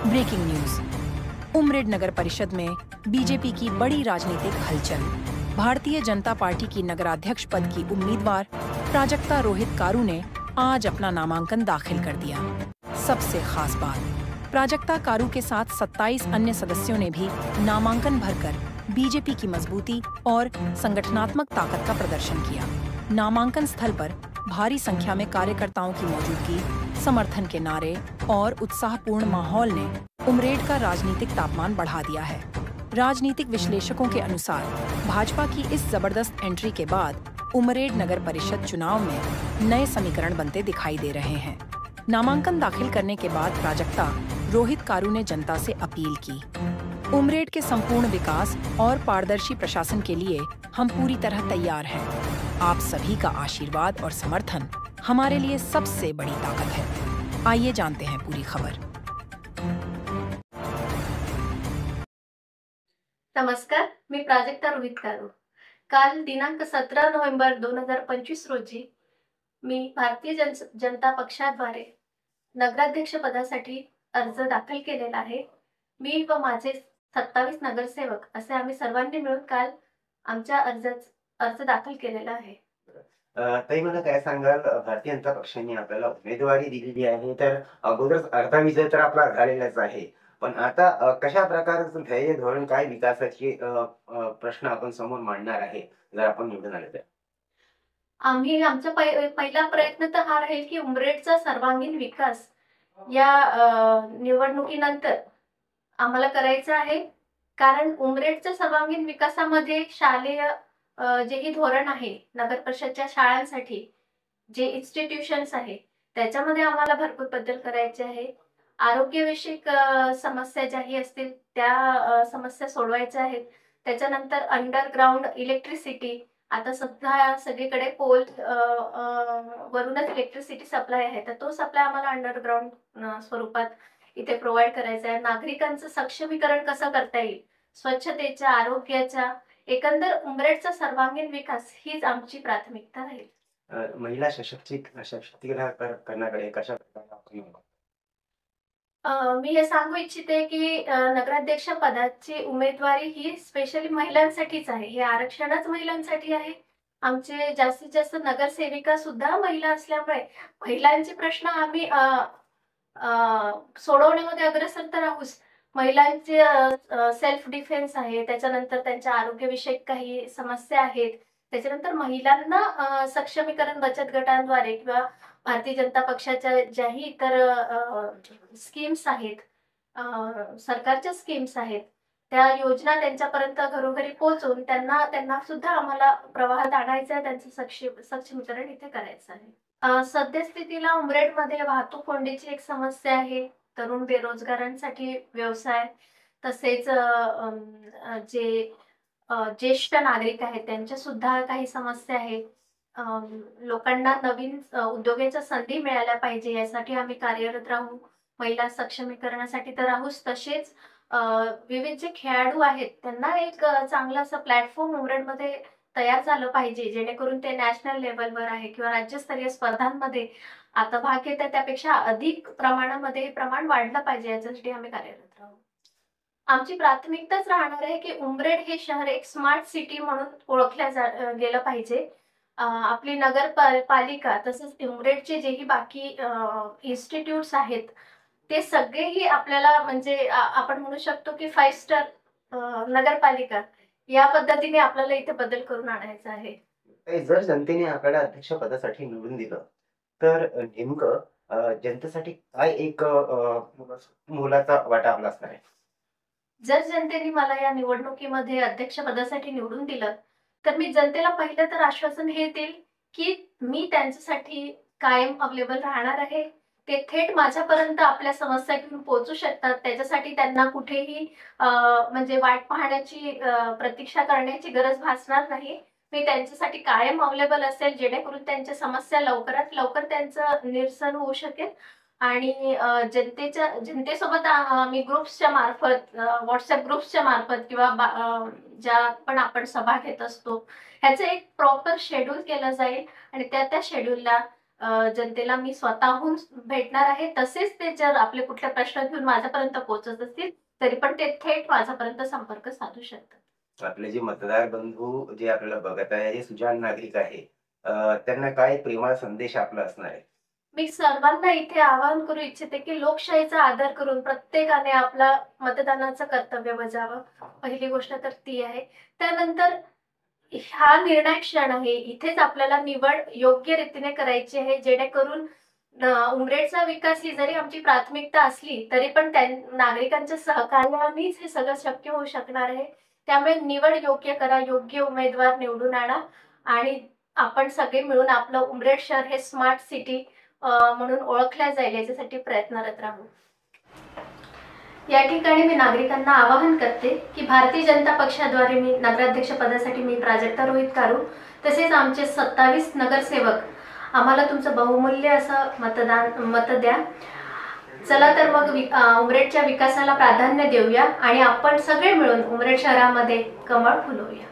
Breaking news. Umred नगर परिषद में BJP की बड़ी राजनीतिक हलचल। भारतीय जनता पार्टी की नगराध्यक्ष पद की उम्मीदवार प्राजक्ता रोहित कारू ने आज अपना नामांकन दाखिल कर दिया। सबसे खास बात, प्राजक्ता कारू के साथ 27 अन्य सदस्यों ने भी नामांकन भरकर बीजेपी की मजबूती और संगठनात्मक ताकत का प्रदर्शन किया। नामांकन स्थल पर भारी संख्या में कार्यकर्ताओं की मौजूदगी, समर्थन के नारे और उत्साहपूर्ण माहौल ने उमरेड का राजनीतिक तापमान बढ़ा दिया है। राजनीतिक विश्लेषकों के अनुसार भाजपा की इस जबरदस्त एंट्री के बाद उमरेड नगर परिषद चुनाव में नए समीकरण बनते दिखाई दे रहे हैं। नामांकन दाखिल करने के बाद प्राजक्ता रोहित कारू ने जनता से अपील की, उमरेड के संपूर्ण विकास और पारदर्शी प्रशासन के लिए हम पूरी तरह तैयार हैं। आप सभी का आशीर्वाद और समर्थन हमारे लिए सबसे बड़ी ताकत है। आइए जानते हैं पूरी खबर। नमस्कार, मी प्राजक्ता रोहित कारू। काल दिनांक 17 नोव्हेंबर 2025 रोजी मी भारतीय जनता पक्षाद्वारे नगराध्यक्ष पदासाठी अर्ज दाखल केलेला आहे। मी व माझे 27 नगरसेवक असे आम्ही सर्वांनी मिळून काल आमच्या अर्ज दाखल केलेला आहे। ताई, मला काय सांगाल, भारतीय जनता पक्षाने आपल्याला उमेदवारी दिलेली आहे, तर अगोदरच अर्धा विजय तर आपला झालेलाच आहे, पण आता कशा प्रकारचं ध्येय धोरण, काय विकासाचे प्रश्न आपण समोर मांडणार आहे जर आपण निवडून आले तर? आम्ही आमचा पहिला प्रयत्न तर हा राहील की उमरेडचा सर्वांगीण विकास या निवडणुकीनंतर आम्हाला करायचा आहे। कारण उमरेडच्या सर्वांगीण विकासामध्ये शालेय जेही धोरण आहे, नगर परिषदच्या शाळांसाठी जे इन्स्टिट्यूशन्स आहे त्याच्यामध्ये आम्हाला भरपूर बदल करायचे आहे। आरोग्यविषयक समस्या ज्याही असतील त्या समस्या सोडवायच्या आहेत। त्याच्यानंतर अंडरग्राउंड इलेक्ट्रिसिटी, आता सध्या सगळीकडे पोल वरूनच इलेक्ट्रिसिटी सप्लाय आहे, तर तो सप्लाय आम्हाला अंडरग्राउंड स्वरूपात इथे प्रोव्हाइड करायचा आहे। नागरिकांचं सक्षमीकरण कसं करता येईल, स्वच्छतेच्या, आरोग्याच्या, एकंदर उमरेडचा सर्वांगीण विकास हीच आमची प्राथमिकता राहील। महिला सशक्तीकरण करण्याकडे कशा प्रकारे मी हे सांगू इच्छिते की नगराध्यक्ष पदाची उमेदवारी ही स्पेशली महिलांसाठीच आहे। हे आरक्षणच महिलांसाठी आहे। आमचे जास्तीत जास्त नगरसेविका सुद्धा महिला असल्यामुळे महिलांचे प्रश्न आम्ही सोडवण्यामध्ये अग्रेसर तर आहोत। महिलांचे सेल्फ डिफेन्स आहे, त्याच्यानंतर त्यांच्या आरोग्यविषयक काही समस्या आहेत, त्याच्यानंतर महिलांना सक्षमीकरण बचत गटांद्वारे किंवा भारतीय जनता पक्षाच्या ज्याही इतर स्कीम्स आहेत, सरकारच्या स्कीम्स आहेत, त्या योजना त्यांच्यापर्यंत घरोघरी पोहोचवून त्यांना सुद्धा आम्हाला प्रवाहात आणायचं आहे, त्यांचं सक्षमीकरण इथे करायचं आहे। सद्यस्थितीला उमरेडमध्ये वाहतूक कोंडीची एक समस्या आहे, तरुण बेरोजगारांसाठी व्यवसाय, तसेच जे ज्येष्ठ नागरिक आहेत त्यांच्या सुद्धा काही समस्या आहेत। लोकांना नवीन उद्योगाच्या संधी मिळाल्या पाहिजे यासाठी आम्ही कार्यरत राहू। महिला सक्षमीकरणासाठी तर राहूच, तसेच विविध जे खेळाडू आहेत त्यांना एक चांगलं असं प्लॅटफॉर्म उमरेडमध्ये तयार झालं पाहिजे, जेणेकरून ते नॅशनल लेवलवर आहे किंवा राज्यस्तरीय स्पर्धांमध्ये आता भाग घेत आहे, त्यापेक्षा अधिक प्रमाणामध्ये हे प्रमाण वाढलं पाहिजे, याच्यासाठी आम्ही कार्यरत राहू। आमची प्राथमिकताच राहणार आहे की उमरेड हे शहर एक स्मार्ट सिटी म्हणून ओळखल्या गेलं पाहिजे। आपली नगरपालिका तसेच उमरेडचे जेही बाकी इन्स्टिट्यूट्स आहेत ते सगळेही आपल्याला म्हणजे आपण म्हणू शकतो की 5 स्टार नगरपालिका या पद्धतीने आपल्याला इथे बदल करून आणायचा आहे। जर जनतेने आपल्याला अध्यक्ष पदासाठी निवडून दिलं तर नेमकं जनतेसाठी काय एक मोलाचा वाटा आपला असणार आहे? जर जनतेने मला या निवडणुकीमध्ये अध्यक्ष पदासाठी निवडून दिलं तर मी जनतेला पहिलं तर आश्वासन हे देईल की मी त्यांच्यासाठी कायम अवेलेबल राहणार आहे। ते थेट माझ्यापर्यंत आपल्या समस्या घेऊन पोहोचू शकतात, त्याच्यासाठी त्यांना कुठेही म्हणजे वाट पाहण्याची प्रतीक्षा करण्याची गरज भासणार नाही। मी त्यांच्यासाठी कायम अवेलेबल असेल, जेणेकरून त्यांच्या समस्या लवकरात लवकर त्यांचं निरसन होऊ शकेल। आणि जनतेसोबत मी ग्रुप्सच्या मार्फत, व्हॉट्सअप ग्रुप्सच्या मार्फत किंवा ज्या पण आपण सभा घेत असतो ह्याचं एक प्रॉपर शेड्यूल केलं जाईल आणि त्या शेड्यूलला जनतेला मी स्वतःहून भेटणार आहे. तसेच ते जर आपले कुठले प्रश्न घेऊन माझ्यापर्यंत पोहोचत असतील तरी पण ते थेट माझ्यापर्यंत संपर्क साधू शकतात. आपले जे मतदार बंधू जे आपल्याला बघत आहे हे सुजाण नागरिक आहे, त्यांना काय प्रेमळ संदेश आपला असणार आहे? मी सर्वांना इथे आवाहन करू इच्छिते की लोकशाहीचा आदर करून प्रत्येकाने आपला मतदानाचं कर्तव्य बजावं. पहिली गोष्ट तर ती आहे. त्यानंतर हा निर्णायक क्षण आहे. इथेच आपल्याला निवड योग्य रीतीने करायची आहे, जेणेकरून उमरेडचा विकास ही जरी आमची प्राथमिकता असली तरी पण नागरिकांच्या सहकार्यानेच हे सगळं शक्य होऊ शकणार आहे. त्यामुळे निवड योग्य करा, योग्य उमेदवार निवडून आणा आणि आपण सगळे मिळून आपलं उमरेड शहर हे स्मार्ट सिटी म्हणून ओळखल्या जाईल याच्यासाठी प्रयत्नरत राहू. या ठिकाणी मी नागरिकांना आवाहन करते की भारतीय जनता पक्षाद्वारे मी नगराध्यक्ष पदासाठी मी प्राजक्ता रोहित कारू, तसेच आमचे 27 नगरसेवक, आम्हाला तुमचं बहुमूल्य असं मत द्या. चला तर मग उमरेडच्या विकासाला प्राधान्य देऊया आणि आपण सगळे मिळून उमरेड शहरामध्ये कमळ फुलवूया.